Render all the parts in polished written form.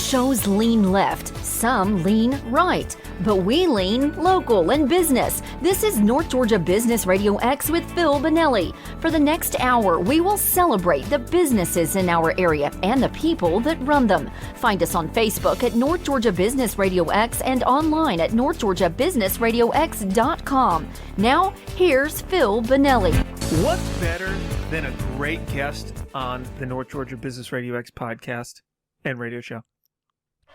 shows lean left, some lean right, but we lean local and business. This is North Georgia Business Radio X with Phil Bonelli. For the next hour, we will celebrate the businesses in our area and the people that run them. Find us on Facebook at North Georgia Business Radio X and online at northgeorgiabusinessradiox.com. Now, here's Phil Bonelli. What's better than a great guest on the North Georgia Business Radio X podcast and radio show?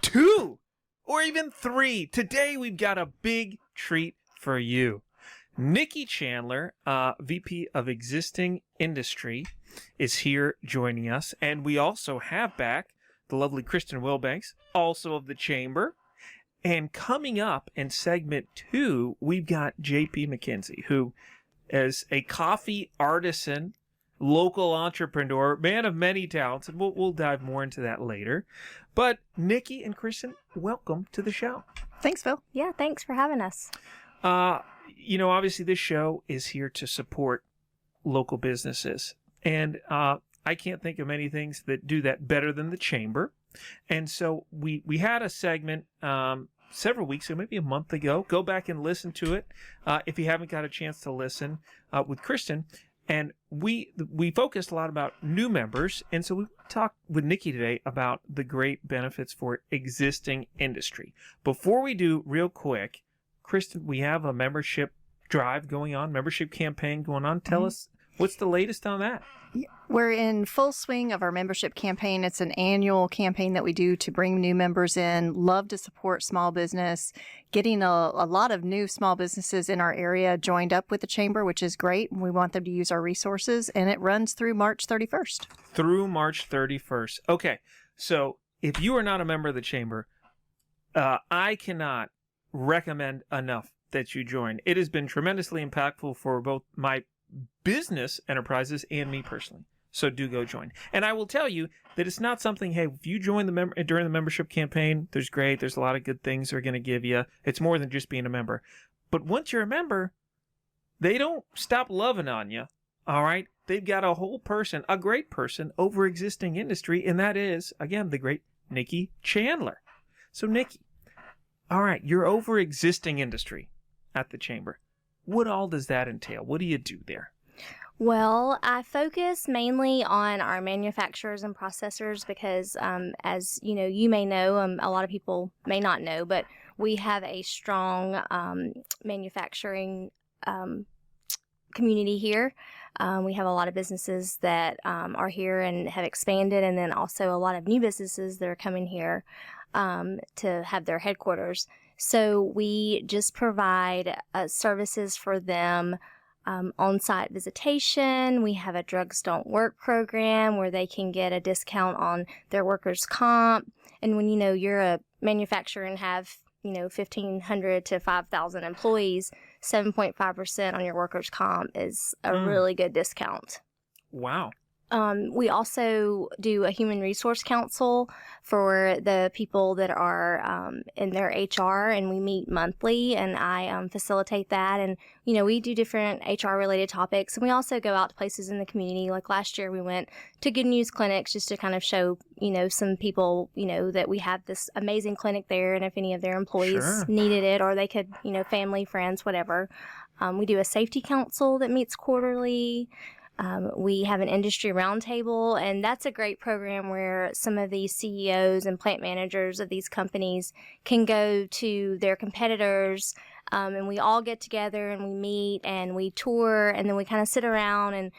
2 or even 3. Today we've got a big treat for you. Nikki Chandler, VP of Existing Industry, is here joining us. And we also have back the lovely Christen Wilbanks, also of the Chamber. And coming up in segment 2, we've got JP McKenzie, who is a coffee artisan, local entrepreneur, man of many talents, and we'll dive more into that later. But Nikki and Christen, welcome to the show. Thanks, Phil. Yeah, thanks for having us. Obviously this show is here to support local businesses, and I can't think of many things that do that better than the Chamber. And so we had a segment several weeks ago, maybe a month ago. Go back and listen to it if you haven't got a chance to listen with Christen. And we focused a lot about new members, and so we talked with Nikki today about the great benefits for existing industry. Before we do, real quick, Christen, we have a membership drive going on, membership campaign going on. Tell us, what's the latest on that? We're in full swing of our membership campaign. It's an annual campaign that we do to bring new members in. Love to support small business, getting a lot of new small businesses in our area joined up with the Chamber, which is great. We want them to use our resources, and it runs through March 31st. Through March 31st. Okay, so if you are not a member of the Chamber, I cannot recommend enough that you join. It has been tremendously impactful for both my business enterprises and me personally. So do go join. And I will tell you that it's not something, hey, if you join during the membership campaign, there's a lot of good things they're going to give you. It's more than just being a member. But once you're a member, they don't stop loving on you. All right? They've got a great person over existing industry, and that is, again, the great Nikki Chandler. So Nikki, all right, you're over existing industry at the Chamber. What all does that entail? What do you do there? Well, I focus mainly on our manufacturers and processors because, as you may know, a lot of people may not know, but we have a strong manufacturing community here. We have a lot of businesses that are here and have expanded, and then also a lot of new businesses that are coming here to have their headquarters. So we just provide services for them, on-site visitation. We have a Drugs Don't Work program where they can get a discount on their workers' comp. And when you're a manufacturer and have 1,500 to 5,000 employees, 7.5% on your workers' comp is a really good discount. Wow. We also do a human resource council for the people that are in their HR, and we meet monthly, and I facilitate that. And, we do different HR-related topics, and we also go out to places in the community. Like last year, we went to Good News clinics just to kind of show, some people, that we have this amazing clinic there, and if any of their employees needed it, or they could, family, friends, whatever. We do a safety council that meets quarterly. We have an industry roundtable, and that's a great program where some of these CEOs and plant managers of these companies can go to their competitors, and we all get together and we meet and we tour, and then we kind of sit around and,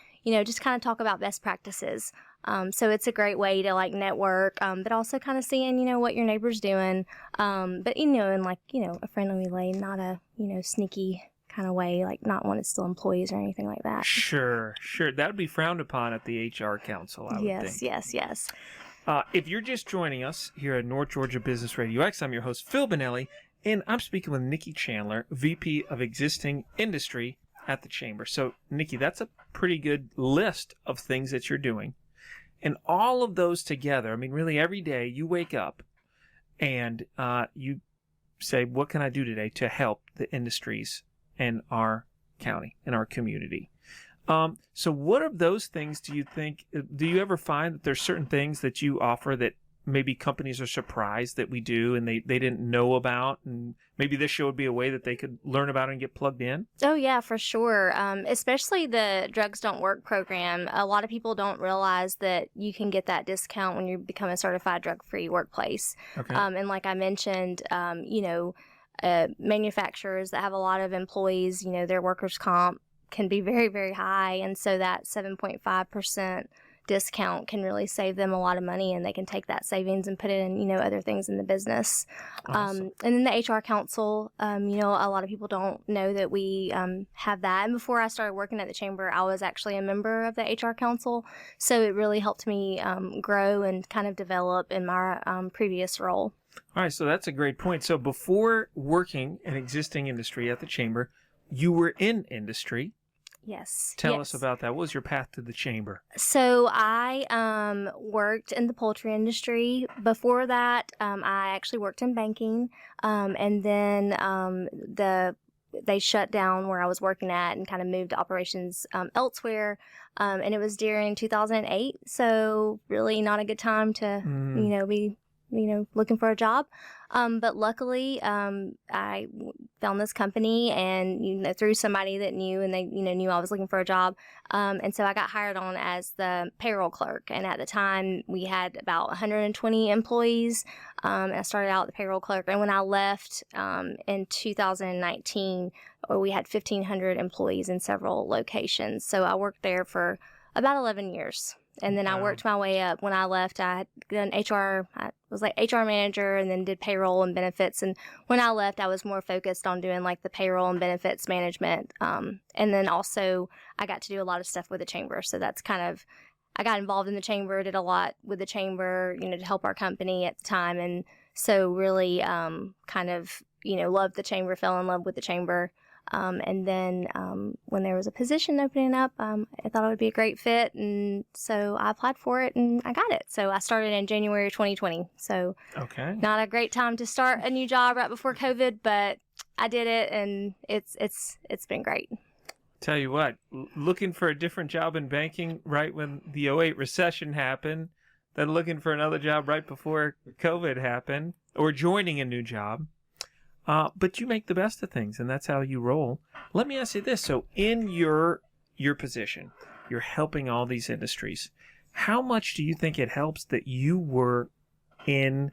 just kind of talk about best practices. So it's a great way to network, but also kind of seeing, what your neighbor's doing, but, in a friendly way, not a, sneaky kind of way, not want to steal employees or anything like that. Sure. That would be frowned upon at the HR Council, I would think. Yes. If you're just joining us here at North Georgia Business Radio X, I'm your host, Phil Bonelli, and I'm speaking with Nikki Chandler, VP of Existing Industry at the Chamber. So, Nikki, that's a pretty good list of things that you're doing. And all of those together, really every day you wake up and you say, what can I do today to help the industries in our county, in our community? So what of those things do you think, do you ever find that there's certain things that you offer that maybe companies are surprised that we do and they didn't know about, and maybe this show would be a way that they could learn about it and get plugged in? Oh, yeah, for sure. Especially the Drugs Don't Work program. A lot of people don't realize that you can get that discount when you become a certified drug-free workplace. Okay. And like I mentioned, manufacturers that have a lot of employees, their workers' comp can be very, very high. And so that 7.5% discount can really save them a lot of money, and they can take that savings and put it in, other things in the business. Awesome. And then the HR Council, a lot of people don't know that we have that. And before I started working at the Chamber, I was actually a member of the HR Council. So it really helped me grow and kind of develop in my previous role. All right, so that's a great point. So before working in existing industry at the Chamber, you were in industry. Yes. Tell us about that. What was your path to the Chamber? So I worked in the poultry industry. Before that, I actually worked in banking, and then they shut down where I was working at and kind of moved operations elsewhere. And it was during 2008, so really not a good time to be looking for a job. But luckily, I found this company and, through somebody that knew, and they, knew I was looking for a job. And so I got hired on as the payroll clerk. And at the time we had about 120 employees. And I started out the payroll clerk. And when I left, in 2019, we had 1,500 employees in several locations. So I worked there for about 11 years. And then I worked my way up. When I left, I had done HR. I was like HR manager, and then did payroll and benefits. And when I left, I was more focused on doing like the payroll and benefits management. And then also I got to do a lot of stuff with the Chamber. So that's kind of, I got involved in the Chamber, did a lot with the Chamber, to help our company at the time. And so really kind of, loved the Chamber, fell in love with the Chamber. And then when there was a position opening up, I thought it would be a great fit. And so I applied for it and I got it. So I started in January 2020. So not a great time to start a new job right before COVID, but I did it, and it's been great. Tell you what, looking for a different job in banking right when the 08 recession happened, then looking for another job right before COVID happened, or joining a new job. But you make the best of things, and that's how you roll. Let me ask you this. So in your position, you're helping all these industries. How much do you think it helps that you were in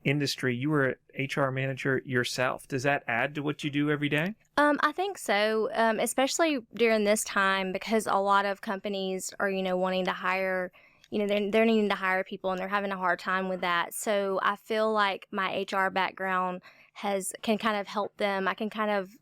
industry? You were an HR manager yourself. Does that add to what you do every day? I think so, especially during this time, because a lot of companies are, wanting to hire, they're needing to hire people, and they're having a hard time with that. So I feel like my HR background can kind of help them. I can kind of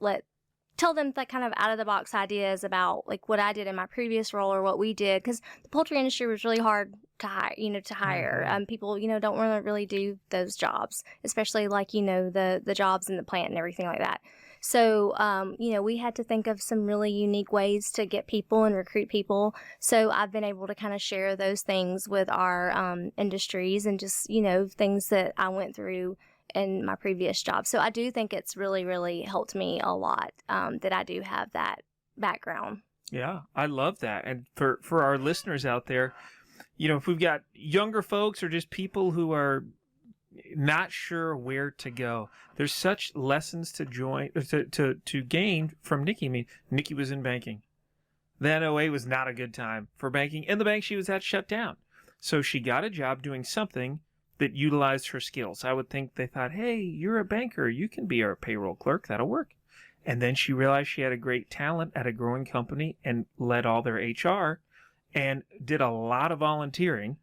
tell them that kind of out of the box ideas about like what I did in my previous role or what we did, because the poultry industry was really hard to hire. Mm-hmm. People, don't want to really do those jobs, especially like, the jobs in the plant and everything like that. So, we had to think of some really unique ways to get people and recruit people. So I've been able to kind of share those things with our industries and just, things that I went through in my previous job. So I do think it's really, really helped me a lot that I do have that background. Yeah, I love that. And for our listeners out there, if we've got younger folks or just people who are not sure where to go, there's such lessons to gain from Nikki. I mean, Nikki was in banking. Then 08 was not a good time for banking, and the bank she was at shut down. So she got a job doing something that utilized her skills. I would think they thought, hey, you're a banker, you can be our payroll clerk, that'll work. And then she realized she had a great talent at a growing company and led all their HR and did a lot of volunteering.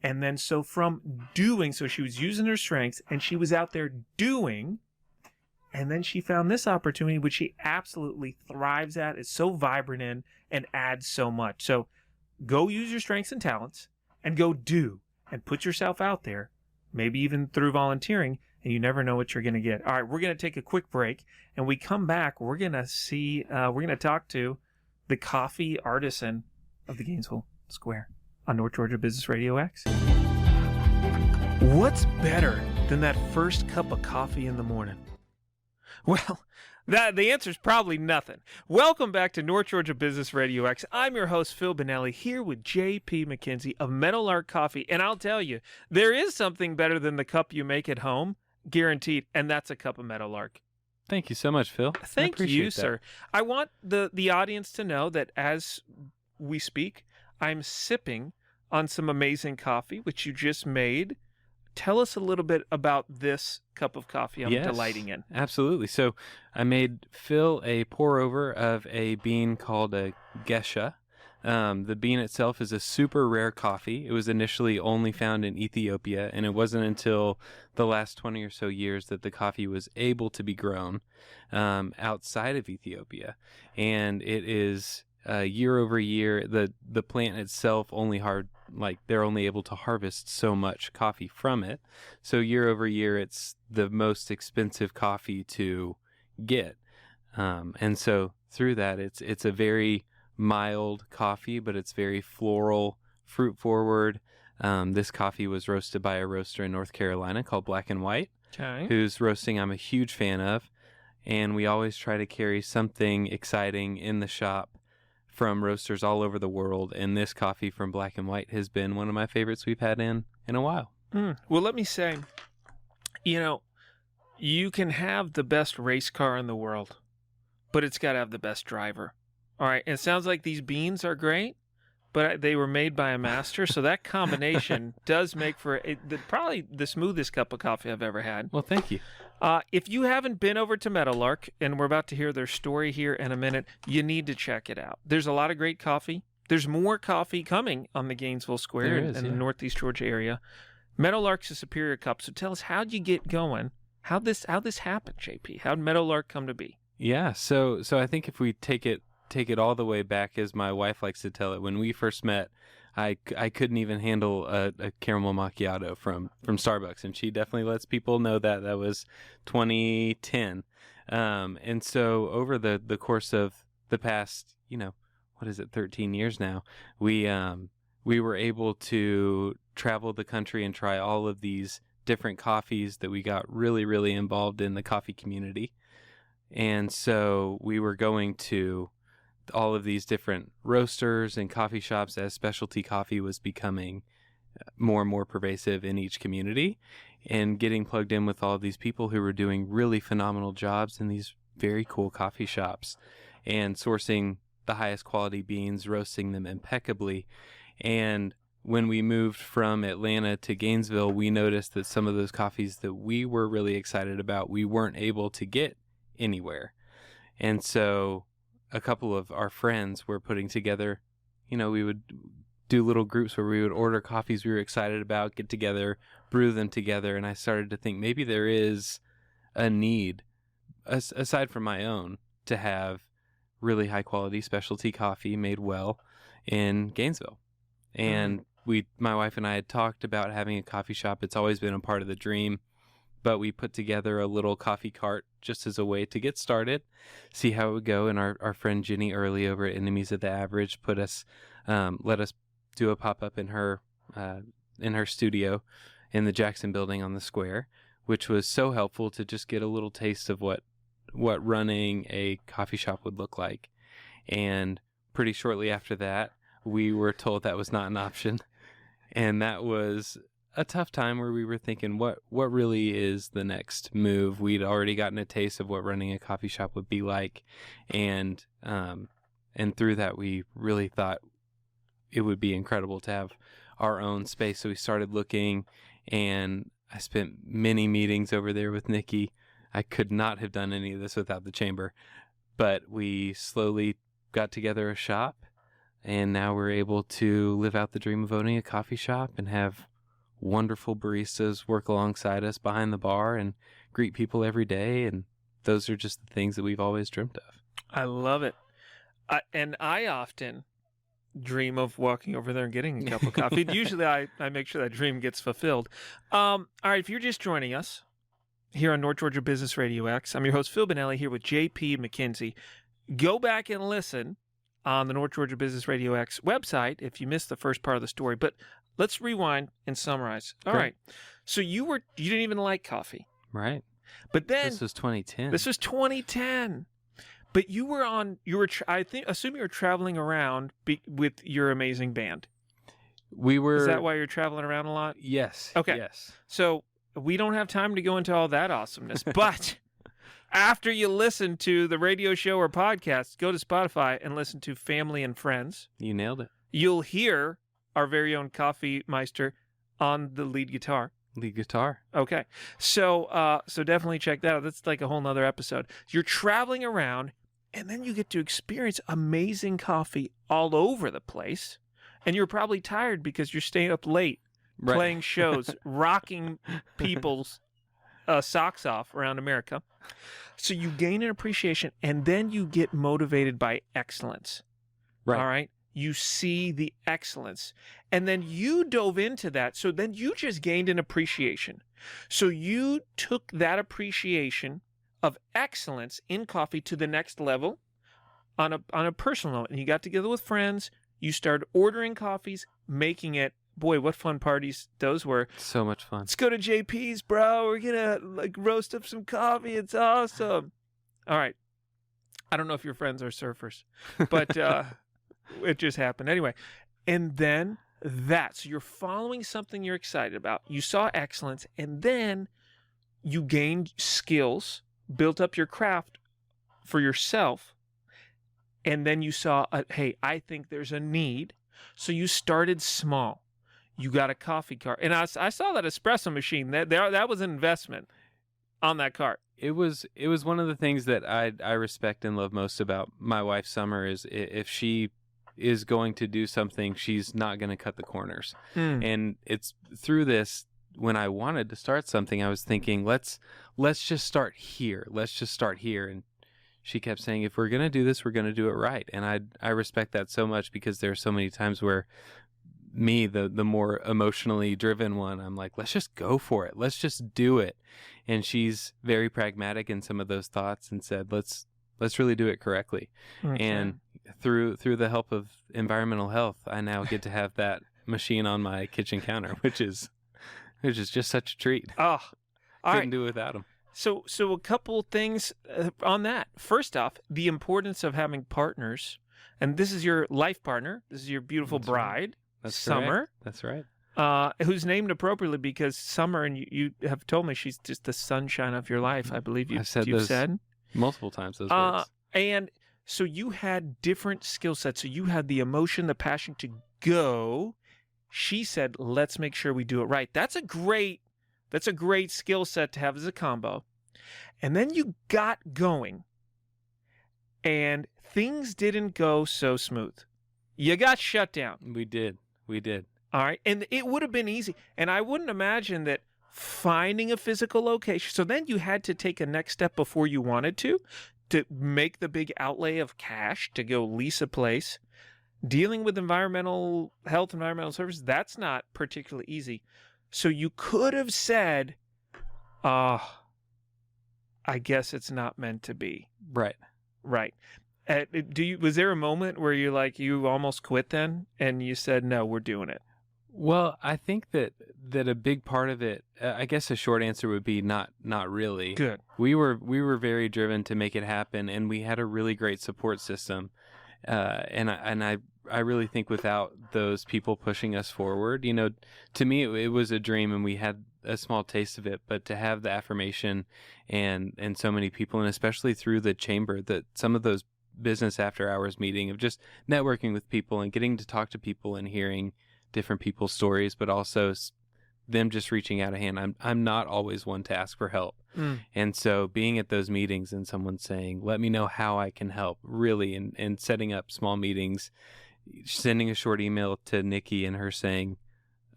And then so she was using her strengths and she was out there doing, and then she found this opportunity, which she absolutely thrives at, is so vibrant in, and adds so much. So go use your strengths and talents and go do and put yourself out there, maybe even through volunteering, and you never know what you're going to get. All right, we're going to take a quick break, and we come back, we're going to talk to the coffee artisan of the Gainesville Square on North Georgia Business Radio X. What's better than that first cup of coffee in the morning? Well, The answer is probably nothing. Welcome back to North Georgia Business Radio X. I'm your host, Phil Bonelli, here with JP McKenzie of Meadowlark Coffee. And I'll tell you, there is something better than the cup you make at home, guaranteed, and that's a cup of Meadowlark. Thank you so much, Phil. Thank you, sir. I want the audience to know that as we speak, I'm sipping on some amazing coffee, which you just made. Tell us a little bit about this cup of coffee I'm delighting in. Absolutely. So I made Phil a pour over of a bean called a Gesha. The bean itself is a super rare coffee. It was initially only found in Ethiopia, and it wasn't until the last 20 or so years that the coffee was able to be grown outside of Ethiopia. And it is year over year, the plant itself they're only able to harvest so much coffee from it. So year over year, it's the most expensive coffee to get. And so through that, it's a very mild coffee, but it's very floral, fruit forward. This coffee was roasted by a roaster in North Carolina called Black and White, whose roasting I'm a huge fan of. And we always try to carry something exciting in the shop from roasters all over the world, and this coffee from Black and White has been one of my favorites we've had in a while. Well, let me say, you can have the best race car in the world, but it's got to have the best driver. All right, it sounds like these beans are great, but they were made by a master, so that combination does make for probably the smoothest cup of coffee I've ever had. Well, thank you. If you haven't been over to Meadowlark, and we're about to hear their story here in a minute, you need to check it out. There's a lot of great coffee. There's more coffee coming on the Gainesville Square in the Northeast Georgia area. Meadowlark's a superior cup, so tell us, how'd you get going? How'd this happen, JP? How'd Meadowlark come to be? Yeah, so I think if we take it all the way back, as my wife likes to tell it, when we first met, I couldn't even handle a caramel macchiato from Starbucks, and she definitely lets people know that was 2010. And so over the course of the past, 13 years now, we were able to travel the country and try all of these different coffees that we got really, really involved in the coffee community. And so we were going to all of these different roasters and coffee shops as specialty coffee was becoming more and more pervasive in each community, and getting plugged in with all of these people who were doing really phenomenal jobs in these very cool coffee shops and sourcing the highest quality beans, roasting them impeccably. And when we moved from Atlanta to Gainesville, we noticed that some of those coffees that we were really excited about, we weren't able to get anywhere. And so a couple of our friends were putting together, we would do little groups where we would order coffees we were excited about, get together, brew them together. And I started to think maybe there is a need, aside from my own, to have really high quality specialty coffee made well in Gainesville. And my wife and I had talked about having a coffee shop. It's always been a part of the dream. But we put together a little coffee cart just as a way to get started, see how it would go. And our friend Jenny Early over at Enemies of the Average let us do a pop-up in her studio in the Jackson building on the square, which was so helpful to just get a little taste of what running a coffee shop would look like. And pretty shortly after that, we were told that was not an option. And that was a tough time where we were thinking, what really is the next move? We'd already gotten a taste of what running a coffee shop would be like, and through that we really thought it would be incredible to have our own space. So we started looking, and I spent many meetings over there with Nikki. I could not have done any of this without the chamber, but we slowly got together a shop, and now we're able to live out the dream of owning a coffee shop and have wonderful baristas work alongside us behind the bar and greet people every day. And those are just the things that we've always dreamt of. I love it. And I often dream of walking over there and getting a cup of coffee. Usually I make sure that dream gets fulfilled. All right, if you're just joining us here on North Georgia Business Radio X, I'm your host, Phil Bonelli, here with JP McKenzie. Go back and listen on the North Georgia Business Radio X website if you missed the first part of the story. But let's rewind and summarize. All right. So you didn't even like coffee. Right. But then This was 2010. This was 2010. But you were assume you were traveling around with your amazing band. We were. Is that why you're traveling around a lot? Yes. Okay. Yes. So we don't have time to go into all that awesomeness. But after you listen to the radio show or podcast, go to Spotify and listen to Family and Friends. You nailed it. You'll hear our very own Coffee Meister on the lead guitar. Lead guitar. Okay. So definitely check that out. That's like a whole nother episode. You're traveling around, and then you get to experience amazing coffee all over the place. And you're probably tired because you're staying up late, Right. playing shows, rocking people's socks off around America. So you gain an appreciation, and then you get motivated by excellence. Right. All right? You see the excellence. And then you dove into that. So then you just gained an appreciation. So you took that appreciation of excellence in coffee to the next level on a personal note. And you got together with friends. You started ordering coffees, making it. Boy, what fun parties those were. So much fun. Let's go to JP's, bro. We're going to roast up some coffee. It's awesome. All right. I don't know if your friends are surfers, but it just happened. Anyway, and then so you're following something you're excited about. You saw excellence, and then you gained skills, built up your craft for yourself, and then you saw, hey, I think there's a need. So you started small. You got a coffee cart. And I saw that espresso machine. That was an investment on that cart. It was one of the things that I respect and love most about my wife, Summer, is if she is going to do something, she's not going to cut the corners. And it's through this, when I wanted to start something, I was thinking, let's just start here. Let's just start here. And she kept saying, if we're going to do this, we're going to do it right. And I respect that so much, because there are so many times where me, the more emotionally driven one, I'm like, let's just go for it. Let's just do it. And she's very pragmatic in some of those thoughts and said, let's really do it correctly. Okay. And through the help of environmental health, I now get to have that machine on my kitchen counter, which is just such a treat. Oh, all Couldn't right. do it without him. So a couple things on that. First off, the importance of having partners. And this is your life partner. This is your beautiful That's right. bride, That's Summer. correct. That's right. Who's named appropriately because Summer, and you have told me she's just the sunshine of your life, I believe you've said. Multiple times those words. And so you had different skill sets. So you had the emotion, the passion to go. She said, let's make sure we do it right. That's a great skill set to have as a combo. And then you got going, and things didn't go so smooth. You got shut down. We did. All right. And it would have been easy. And I wouldn't imagine that finding a physical location. So then you had to take a next step before you wanted to make the big outlay of cash to go lease a place. Dealing with environmental services, that's not particularly easy. So you could have said, I guess it's not meant to be. Right. Right. Was there a moment where you almost quit then and you said, no, we're doing it? Well, I think that a big part of it, I guess a short answer would be not really. Good. We were very driven to make it happen, and we had a really great support system. And I really think without those people pushing us forward, to me it was a dream, and we had a small taste of it. But to have the affirmation and so many people, and especially through the chamber, that some of those business after hours meeting of just networking with people and getting to talk to people and hearing different people's stories, but also them just reaching out a hand. I'm not always one to ask for help. And so being at those meetings and someone saying, let me know how I can help, really, and setting up small meetings, sending a short email to Nikki and her saying,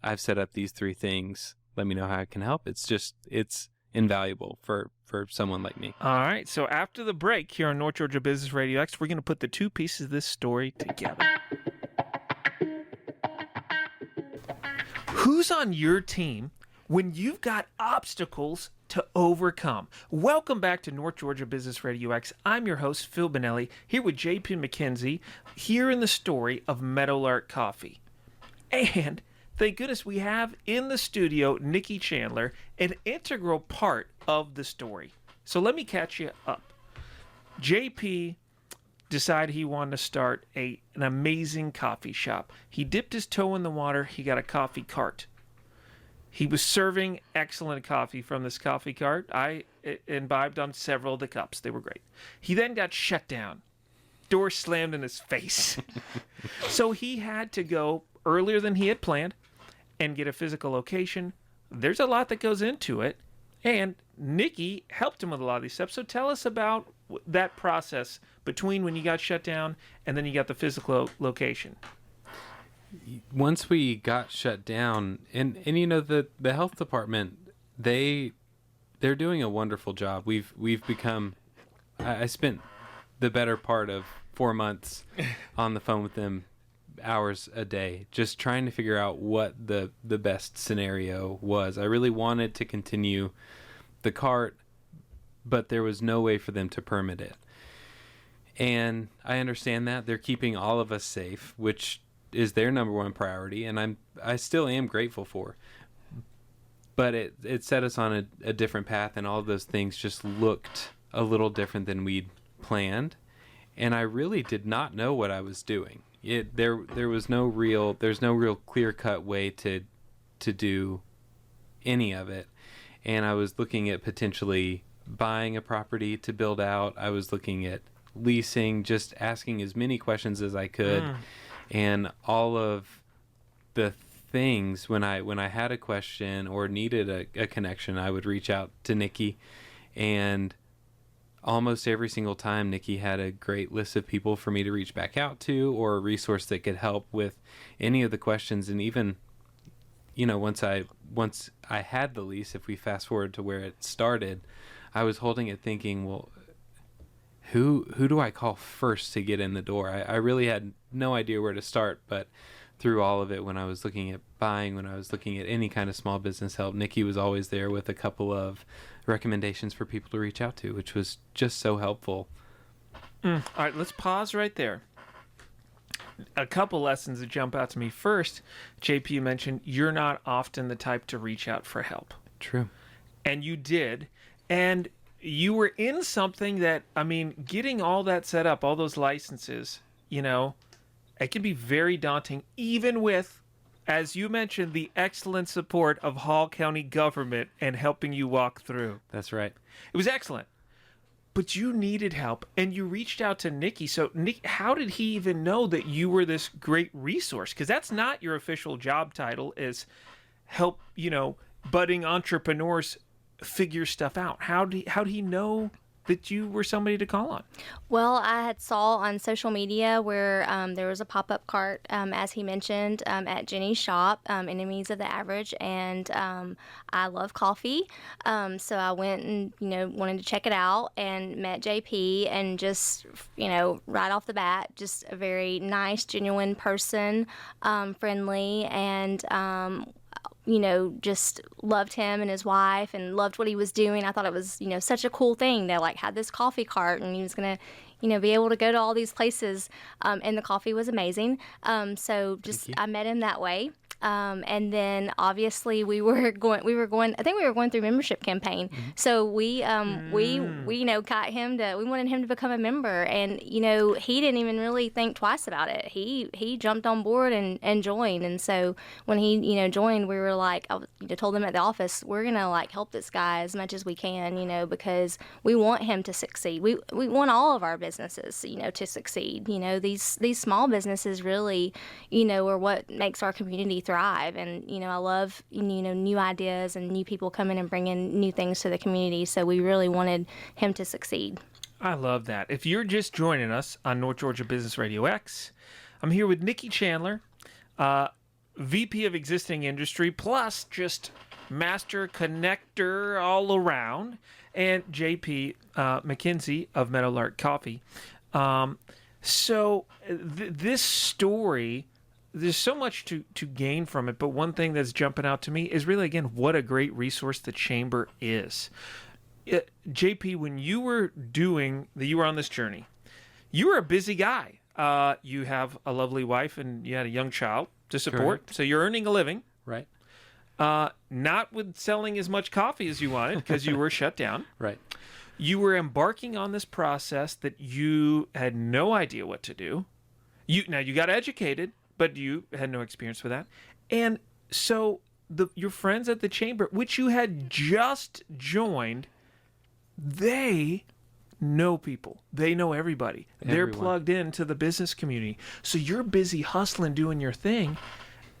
I've set up these 3 things. Let me know how I can help. It's invaluable for someone like me. All right. So after the break here on North Georgia Business RadioX, we're going to put the 2 pieces of this story together. Who's on your team when you've got obstacles to overcome? Welcome back to North Georgia Business RadioX. I'm your host, Phil Benelli, here with JP McKenzie, here in the story of Meadowlark Coffee. And thank goodness we have in the studio Nikki Chandler, an integral part of the story. So let me catch you up. JP decided he wanted to start an amazing coffee shop. He dipped his toe in the water. He got a coffee cart. He was serving excellent coffee from this coffee cart. I imbibed on several of the cups. They were great. He then got shut down. Door slammed in his face. So he had to go earlier than he had planned and get a physical location. There's a lot that goes into it. And Nikki helped him with a lot of these steps. So tell us about that process between when you got shut down and then you got the physical location. Once we got shut down, and you know, the health department, they're doing a wonderful job. We've become, I spent the better part of 4 months on the phone with them, hours a day, just trying to figure out what the best scenario was. I really wanted to continue the cart, but there was no way for them to permit it. And I understand that they're keeping all of us safe, which is their number one priority, and I still am grateful for. But it set us on a different path, and all of those things just looked a little different than we'd planned. And I really did not know what I was doing. There's no real clear-cut way to do any of it. And I was looking at potentially buying a property to build out. I was looking at leasing, just asking as many questions as I could. And all of the things, when I had a question or needed a connection, I would reach out to Nikki. And almost every single time, Nikki had a great list of people for me to reach back out to, or a resource that could help with any of the questions. And even, you know, once I had the lease, if we fast forward to where it started, I was holding it thinking, well, who do I call first to get in the door? I really had no idea where to start, but through all of it, when I was looking at buying, when I was looking at any kind of small business help, Nikki was always there with a couple of recommendations for people to reach out to, which was just so helpful. All right, let's pause right there. A couple lessons that jump out to me. First, JP, you mentioned you're not often the type to reach out for help. True. And you did. And you were in something that, I mean, getting all that set up, all those licenses, you know, it can be very daunting, even with, as you mentioned, the excellent support of Hall County government and helping you walk through. That's right. It was excellent. But you needed help, and you reached out to Nikki. So, Nick, how did he even know that you were this great resource? Because that's not your official job title, is help, you know, budding entrepreneurs figure stuff out. How did he know that you were somebody to call on? Well, I had saw on social media where there was a pop-up cart, as he mentioned, at Jenny's shop, Enemies of the Average, and I love coffee. So I went and, you know, wanted to check it out and met JP, and just, you know, right off the bat, just a very nice, genuine person, friendly, and you know, just loved him and his wife and loved what he was doing. I thought it was, you know, such a cool thing that, like, had this coffee cart and he was going to, you know, be able to go to all these places. And the coffee was amazing. So just, I met him that way. And then obviously we were going, I think we were going through membership campaign. Mm-hmm. So we, you know, we wanted him to become a member, and, you know, he didn't even really think twice about it. He jumped on board and joined. And so when he, you know, joined, we were like, I told them at the office, we're going to, like, help this guy as much as we can, you know, because we want him to succeed. We want all of our businesses, you know, to succeed. You know, these small businesses really, you know, are what makes our community thrive. And, you know, I love, you know, new ideas and new people coming and bringing new things to the community. So we really wanted him to succeed. I love that. If you're just joining us on North Georgia Business Radio X, I'm here with Nikki Chandler, VP of Existing Industry, plus just master connector all around, and JP McKenzie of Meadowlark Coffee. So this story, there's so much to gain from it, but one thing that's jumping out to me is really, again, what a great resource the Chamber is. JP, when you were on this journey, you were a busy guy. You have a lovely wife and you had a young child to support. Correct. So you're earning a living. Right. Not with selling as much coffee as you wanted because you were shut down. Right. You were embarking on this process that you had no idea what to do. You got educated, but you had no experience with that. And so your friends at the chamber, which you had just joined, they know people. They know everybody. They're plugged into the business community. So you're busy hustling, doing your thing,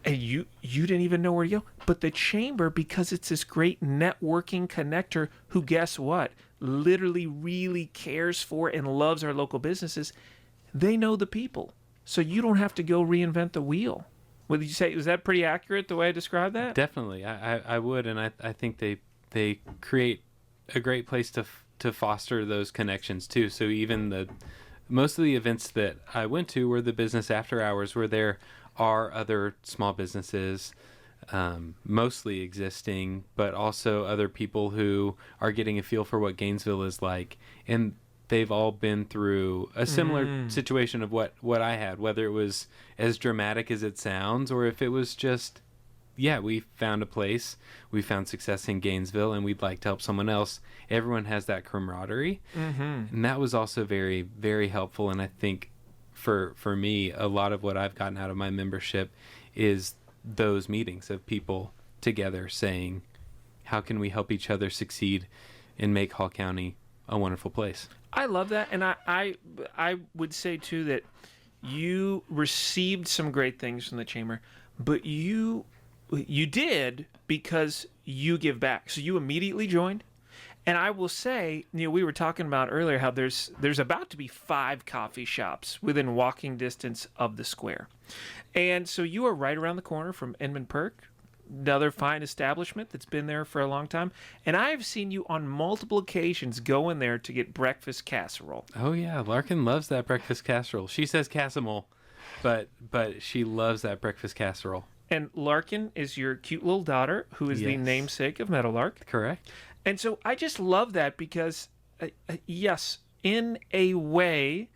and you didn't even know where to go. But the chamber, because it's this great networking connector who, guess what, literally really cares for and loves our local businesses, they know the people. So you don't have to go reinvent the wheel. Would you say, was that pretty accurate the way I described that? Definitely. I would, and I think they create a great place to foster those connections too. So even most of the events that I went to were the business after hours, where there are other small businesses, mostly existing, but also other people who are getting a feel for what Gainesville is like. And they've all been through a similar situation of what I had, whether it was as dramatic as it sounds, or if it was just, we found a place, we found success in Gainesville, and we'd like to help someone else. Everyone has that camaraderie. And that was also very, very helpful. And I think for me, a lot of what I've gotten out of my membership is those meetings of people together saying, how can we help each other succeed and make Hall County a wonderful place? I love that, and I would say too that you received some great things from the chamber, but you did because you give back. So you immediately joined, and I will say, we were talking about earlier how there's about to be 5 coffee shops within walking distance of the square, and so you are right around the corner from Inman Perk, another fine establishment that's been there for a long time. And I've seen you on multiple occasions go in there to get breakfast casserole. Oh yeah, Larkin loves that breakfast casserole. She says cassamole, but she loves that breakfast casserole. And Larkin is your cute little daughter, who is the namesake of Meadowlark. Correct. And so I just love that because, yes, in a way,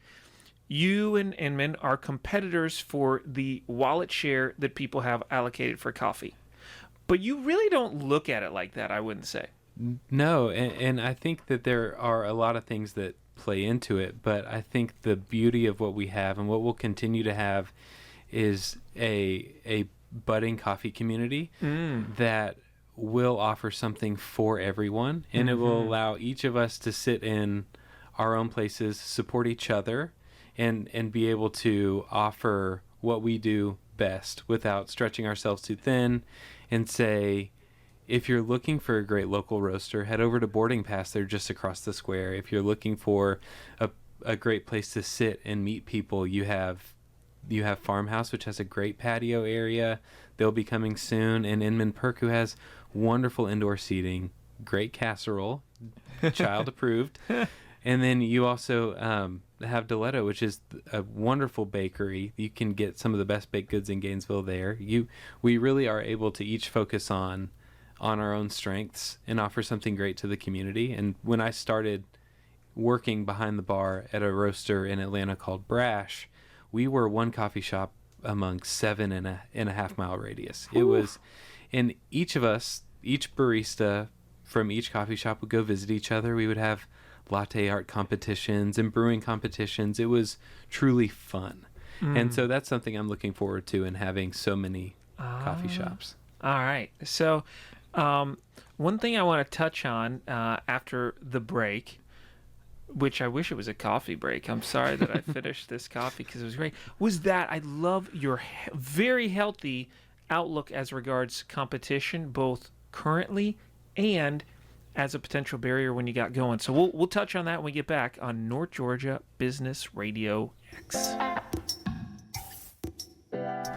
you and Inman are competitors for the wallet share that people have allocated for coffee. But you really don't look at it like that, I wouldn't say. No, and I think that there are a lot of things that play into it, but I think the beauty of what we have and what we'll continue to have is a budding coffee community that will offer something for everyone, and it will allow each of us to sit in our own places, support each other, and be able to offer what we do best without stretching ourselves too thin, and say, if you're looking for a great local roaster, head over to Boarding Pass. They're just across the square. If you're looking for a great place to sit and meet people, you have Farmhouse, which has a great patio area. They'll be coming soon. And Inman Perk, who has wonderful indoor seating, great casserole, child approved. And then you also have Deletto, which is a wonderful bakery. You can get some of the best baked goods in Gainesville there. We really are able to each focus on our own strengths and offer something great to the community. And when I started working behind the bar at a roaster in Atlanta called Brash, we were one coffee shop among 7 and a half mile radius. It was, and each of us, each barista from each coffee shop would go visit each other. We would have latte art competitions and brewing competitions. It was truly fun. And so that's something I'm looking forward to in having so many coffee shops. All right. So one thing I want to touch on after the break, which I wish it was a coffee break. I'm sorry that I finished this coffee because it was great, was that I love your very healthy outlook as regards competition, both currently and as a potential barrier when you got going. So we'll touch on that when we get back on North Georgia Business Radio X.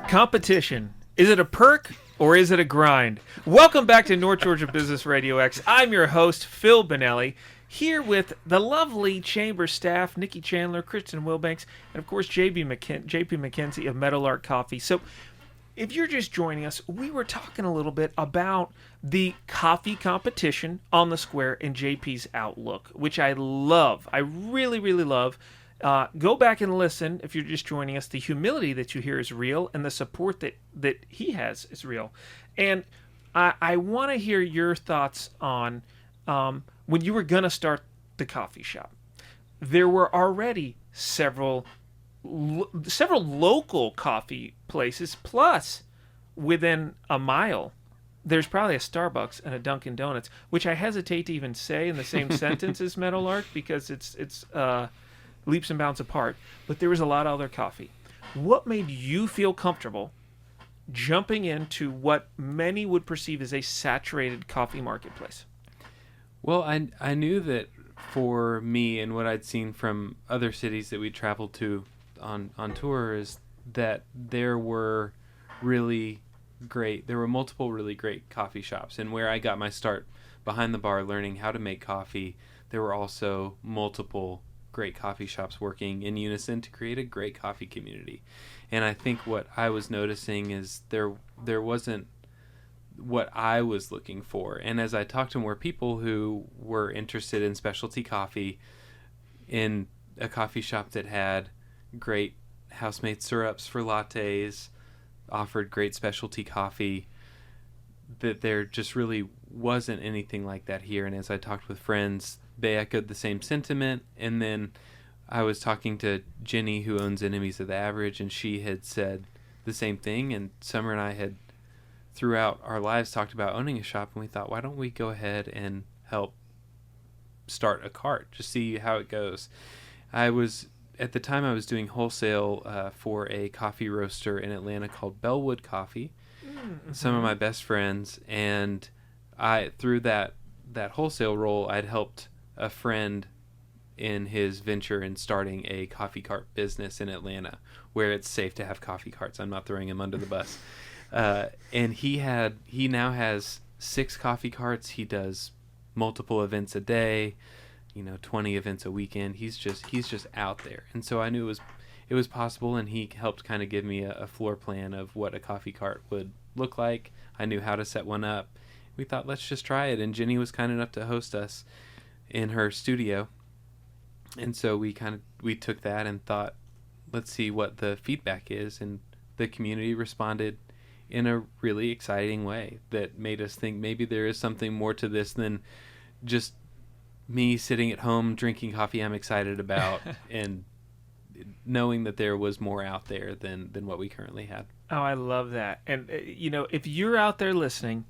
Competition. Is it a perk or is it a grind? Welcome back to North Georgia Business Radio X. I'm your host, Phil Benelli, here with the lovely chamber staff, Nikki Chandler, Christen Wilbanks, and of course JP McKenzie of Meadowlark Coffee. So if you're just joining us, we were talking a little bit about the coffee competition on the square and JP's outlook, which I love. I really, really love. Go back and listen if you're just joining us. The humility that you hear is real, and the support that he has is real. And I want to hear your thoughts on when you were going to start the coffee shop. There were already several local coffee places, plus within a mile there's probably a Starbucks and a Dunkin' Donuts, which I hesitate to even say in the same sentence as Meadowlark because it's leaps and bounds apart. But there was a lot of other coffee. What made you feel comfortable jumping into what many would perceive as a saturated coffee marketplace? Well, I knew that for me and what I'd seen from other cities that we traveled to on tour is that there were multiple really great coffee shops. And where I got my start behind the bar learning how to make coffee, there were also multiple great coffee shops working in unison to create a great coffee community. And I think what I was noticing is there wasn't what I was looking for. And as I talked to more people who were interested in specialty coffee in a coffee shop that had great house-made syrups for lattes, offered great specialty coffee, that there just really wasn't anything like that here. And as I talked with friends, they echoed the same sentiment. And then I was talking to Jenny, who owns Enemies of the Average, and she had said the same thing. And Summer and I had throughout our lives talked about owning a shop, and we thought, why don't we go ahead and help start a cart, just see how it goes. At the time I was doing wholesale for a coffee roaster in Atlanta called Bellwood Coffee. Mm-hmm. Some of my best friends, and through that wholesale role, I'd helped a friend in his venture in starting a coffee cart business in Atlanta, where it's safe to have coffee carts. I'm not throwing him under the bus. And he now has 6 coffee carts. He does multiple events a day, 20 events a weekend. He's just out there. And so I knew it was possible, and he helped kind of give me a floor plan of what a coffee cart would look like. I knew how to set one up. We thought, let's just try it. And Jenny was kind enough to host us in her studio. And so we took that and thought, let's see what the feedback is. And the community responded in a really exciting way that made us think maybe there is something more to this than just me sitting at home drinking coffee I'm excited about and knowing that there was more out there than what we currently had. Oh, I love that. And, if you're out there listening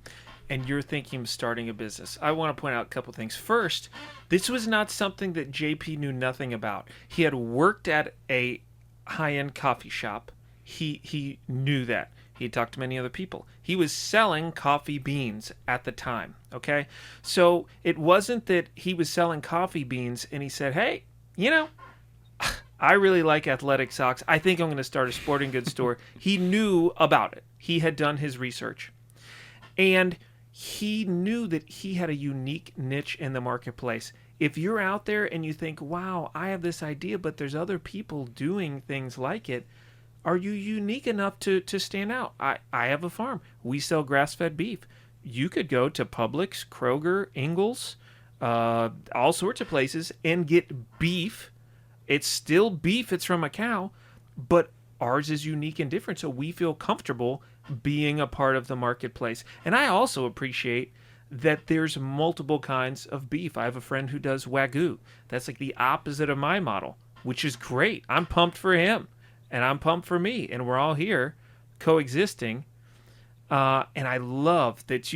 and you're thinking of starting a business, I want to point out a couple things. First, this was not something that JP knew nothing about. He had worked at a high-end coffee shop. He knew that. He talked to many other people. He was selling coffee beans at the time, okay? So it wasn't that he was selling coffee beans and he said, hey, I really like athletic socks. I think I'm going to start a sporting goods store. He knew about it. He had done his research. And he knew that he had a unique niche in the marketplace. If you're out there and you think, wow, I have this idea, but there's other people doing things like it, are you unique enough to stand out? I have a farm. We sell grass-fed beef. You could go to Publix, Kroger, Ingles, all sorts of places and get beef. It's still beef. It's from a cow, but ours is unique and different, so we feel comfortable being a part of the marketplace. And I also appreciate that there's multiple kinds of beef. I have a friend who does Wagyu. That's like the opposite of my model, which is great. I'm pumped for him. And I'm pumped for me, and we're all here coexisting. And I love that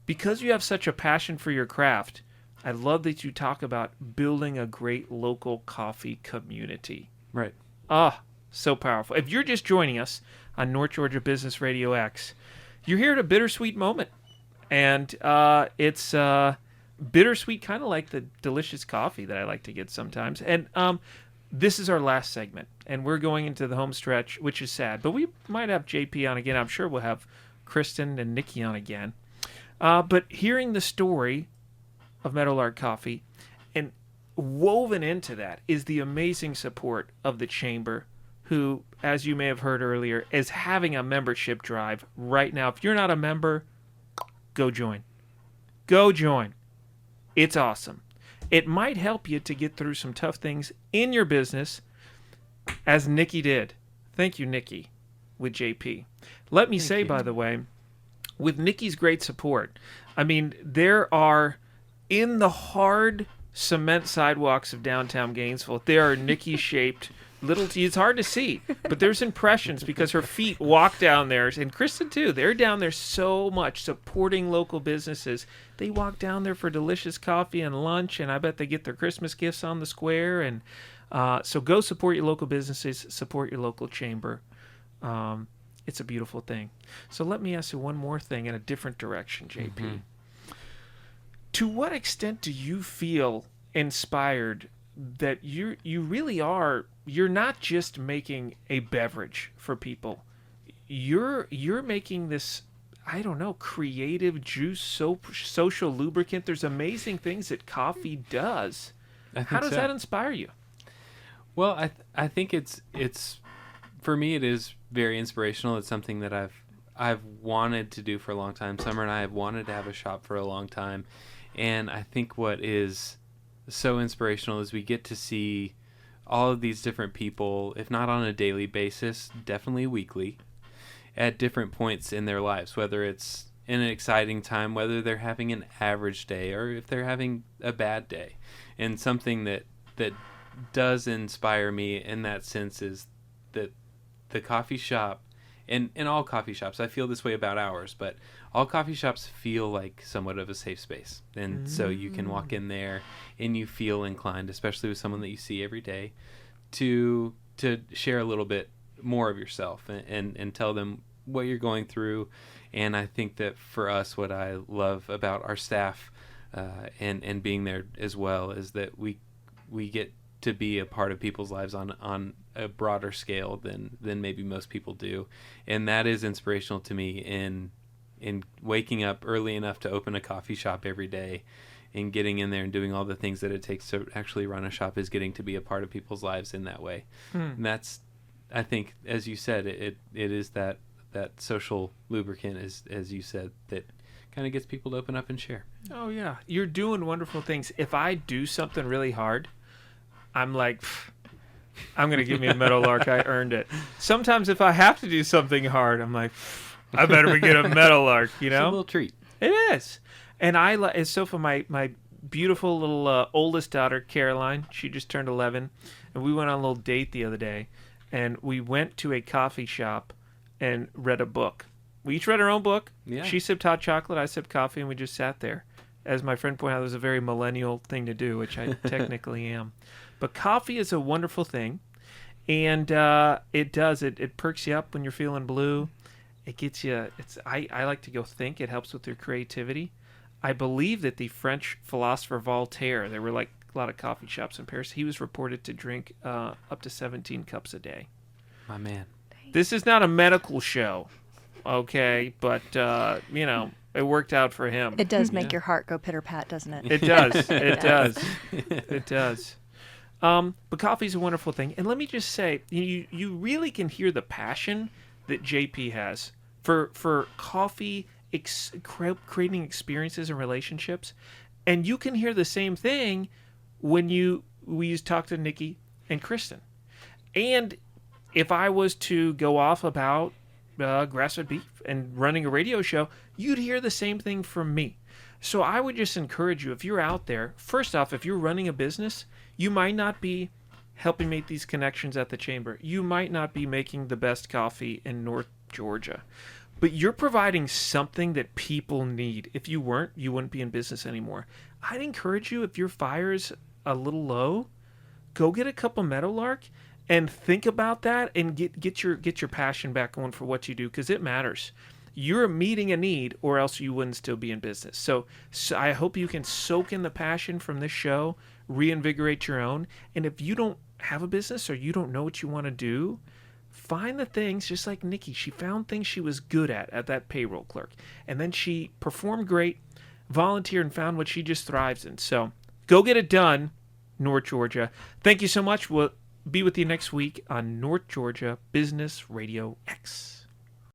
because you have such a passion for your craft, I love that you talk about building a great local coffee community. Right. So powerful. If you're just joining us on North Georgia Business Radio X, you're here at a bittersweet moment. And it's bittersweet, kind of like the delicious coffee that I like to get sometimes. And this is our last segment, and we're going into the home stretch, which is sad. But we might have JP on again. I'm sure we'll have Christen and Nikki on again. But hearing the story of Meadowlark Coffee, and woven into that is the amazing support of the Chamber, who, as you may have heard earlier, is having a membership drive right now. If you're not a member, go join. Go join. It's awesome. It might help you to get through some tough things in your business, as Nikki did. Thank you, Nikki, with JP. Let me say, by the way, with Nikki's great support, I mean, there are, in the hard cement sidewalks of downtown Gainesville, there are Nikki-shaped little, it's hard to see, but there's impressions because her feet walk down there, and Christen too. They're down there so much supporting local businesses. They walk down there for delicious coffee and lunch, and I bet they get their Christmas gifts on the square. And so go support your local businesses, support your local chamber. It's a beautiful thing. So let me ask you one more thing in a different direction, JP. Mm-hmm. To what extent do you feel inspired that you really are, you're not just making a beverage for people. You're making this, I don't know, creative juice, social lubricant. There's amazing things that coffee does. How does that inspire you? Well, I think it's for me, it is very inspirational. It's something that I've wanted to do for a long time. Summer and I have wanted to have a shop for a long time. And I think what is so inspirational is we get to see all of these different people, if not on a daily basis, definitely weekly, at different points in their lives, whether it's in an exciting time, whether they're having an average day, or if they're having a bad day. And something that does inspire me in that sense is that the coffee shop, and all coffee shops, I feel this way about ours, but all coffee shops feel like somewhat of a safe space. And so you can walk in there and you feel inclined, especially with someone that you see every day, to share a little bit more of yourself and tell them what you're going through. And I think that for us, what I love about our staff and being there as well is that we get to be a part of people's lives on a broader scale than maybe most people do. And that is inspirational to me in waking up early enough to open a coffee shop every day and getting in there and doing all the things that it takes to actually run a shop, is getting to be a part of people's lives in that way. And that's, I think, as you said, it is that social lubricant, as you said, that kind of gets people to open up and share. Oh yeah, you're doing wonderful things. If I do something really hard, I'm like, I'm going to give me a Meadowlark. I earned it. Sometimes if I have to do something hard, I'm like, I better get a Meadowlark, you know? It's a little treat. It is. And it's so for my beautiful little oldest daughter, Caroline. She just turned 11. And we went on a little date the other day. And we went to a coffee shop and read a book. We each read our own book. Yeah. She sipped hot chocolate. I sipped coffee. And we just sat there. As my friend pointed out, it was a very millennial thing to do, which I technically am. But coffee is a wonderful thing, and it perks you up when you're feeling blue. It gets you. I like to go think. It helps with your creativity. I believe that the French philosopher Voltaire, there were like a lot of coffee shops in Paris, he was reported to drink up to 17 cups a day. My man. This is not a medical show, okay? But it worked out for him. It does make your heart go pitter-pat, doesn't it? It does. It does. It does. But coffee's a wonderful thing. And let me just say, you really can hear the passion that JP has for coffee, creating experiences and relationships. And you can hear the same thing when we talk to Nikki and Christen. And if I was to go off about grass-fed beef and running a radio show, you'd hear the same thing from me. So I would just encourage you, if you're out there, first off, if you're running a business, you might not be helping make these connections at the chamber. You might not be making the best coffee in North Georgia, but you're providing something that people need. If you weren't, you wouldn't be in business anymore. I'd encourage you, if your fire is a little low, go get a cup of Meadowlark and think about that and get your passion back going for what you do, because it matters. You're meeting a need, or else you wouldn't still be in business. So I hope you can soak in the passion from this show, reinvigorate your own. And if you don't have a business or you don't know what you want to do, find the things, just like Nikki. She found things she was good at that payroll clerk. And then she performed great, volunteered, and found what she just thrives in. So go get it done, North Georgia. Thank you so much. We'll be with you next week on North Georgia Business Radio X.